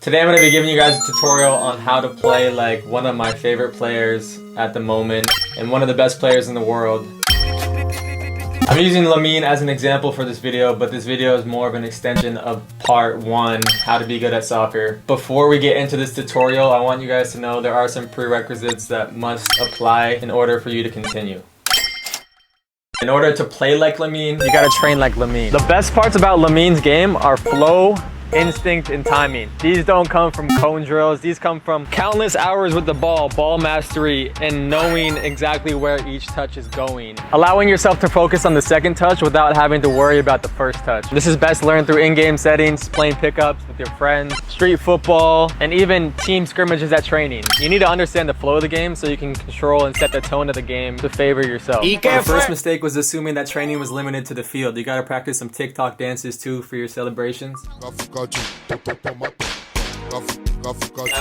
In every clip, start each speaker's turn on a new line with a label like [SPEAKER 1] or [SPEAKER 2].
[SPEAKER 1] Today I'm going to be giving you guys a tutorial on how to play like one of my favorite players at the moment and one of the best players in the world. I'm using Lamine as an example for this video, but this video is more of an extension of part 1, how to be good at soccer. Before we get into this tutorial, I want you guys to know there are some prerequisites that must apply in order for you to continue. In order to play like Lamine, you gotta train like Lamine. The best parts about Lamine's game are flow, instinct, and timing. These don't come from cone drills. These come from countless hours with the ball mastery, and knowing exactly where each touch is going. Allowing yourself to focus on the second touch without having to worry about the first touch. This is best learned through in-game settings, playing pickups with your friends, street football, and even team scrimmages at training. You need to understand the flow of the game so you can control and set the tone of the game to favor yourself. The first mistake was assuming that training was limited to the field. You gotta practice some TikTok dances too for your celebrations. I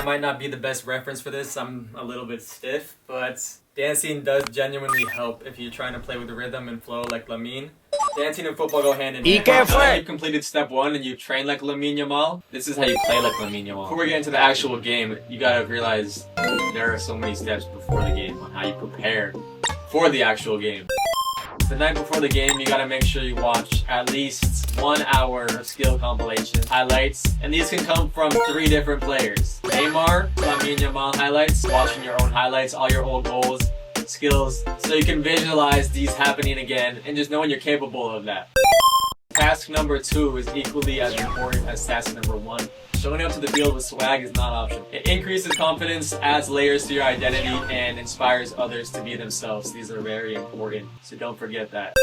[SPEAKER 1] might not be the best reference for this, I'm a little bit stiff, but dancing does genuinely help if you're trying to play with rhythm and flow like Lamine. Dancing and football go hand in hand. Now that you've completed step 1 and you train like Lamine Yamal, this is how you play like Lamine Yamal. Before we get into the actual game, you gotta realize there are so many steps before the game on how you prepare for the actual game. The night before the game, you gotta make sure you watch at least 1 hour of skill compilations, highlights, and these can come from 3 different players. Neymar, Lamine Yamal highlights, watching your own highlights, all your old goals, skills, so you can visualize these happening again and just knowing you're capable of that. Task number 2 is equally as important as task number 1. Showing up to the field with swag is not optional. It increases confidence, adds layers to your identity, and inspires others to be themselves. These are very important, so don't forget that.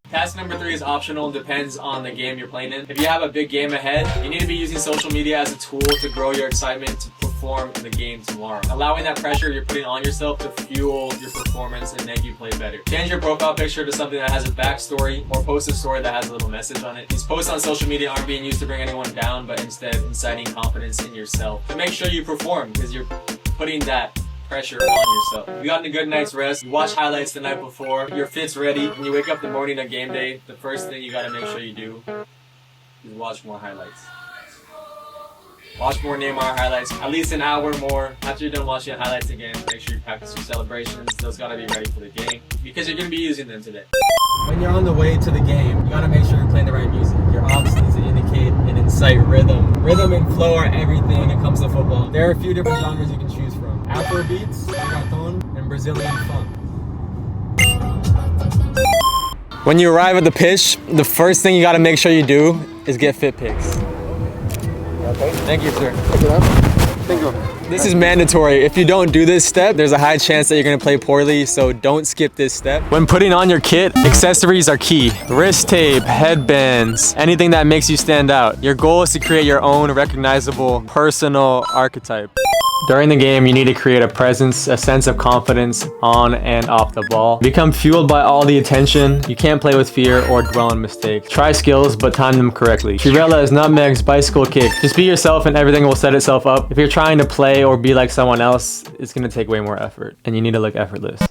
[SPEAKER 1] Task number 3 is optional and depends on the game you're playing in. If you have a big game ahead, you need to be using social media as a tool to grow your excitement to perform in the game tomorrow. Allowing that pressure you're putting on yourself to fuel your performance and make you play better. Change your profile picture to something that has a backstory, or post a story that has a little message on it. These posts on social media aren't being used to bring anyone down, but instead inciting confidence in yourself. To make sure you perform, because you're putting that pressure on yourself. You got a good night's rest, you watch highlights the night before, your fit's ready, and you wake up the morning of game day, the first thing you gotta make sure you do is watch more highlights. Watch more Neymar highlights, at least an hour more. After you're done watching highlights again, make sure you practice your celebrations. Those gotta be ready for the game, because you're gonna be using them today. When you're on the way to the game, you gotta make sure you're playing the right music. Your ops needs to indicate and incite rhythm. Rhythm and flow are everything when it comes to football. There are a few different genres you can choose from. Afro beats, reggaeton, and Brazilian funk. When you arrive at the pitch, the first thing you gotta make sure you do is get fit pics. Okay. Thank you, sir. Thank you. This is mandatory. If you don't do this step, there's a high chance that you're gonna play poorly, so don't skip this step. When putting on your kit, accessories are key. Wrist tape, headbands, anything that makes you stand out. Your goal is to create your own recognizable personal archetype. During the game, you need to create a presence, a sense of confidence on and off the ball. Become fueled by all the attention. You can't play with fear or dwell on mistakes. Try skills, but time them correctly. Chirella is nutmegs, bicycle kick. Just be yourself and everything will set itself up. If you're trying to play or be like someone else, it's gonna take way more effort, and you need to look effortless.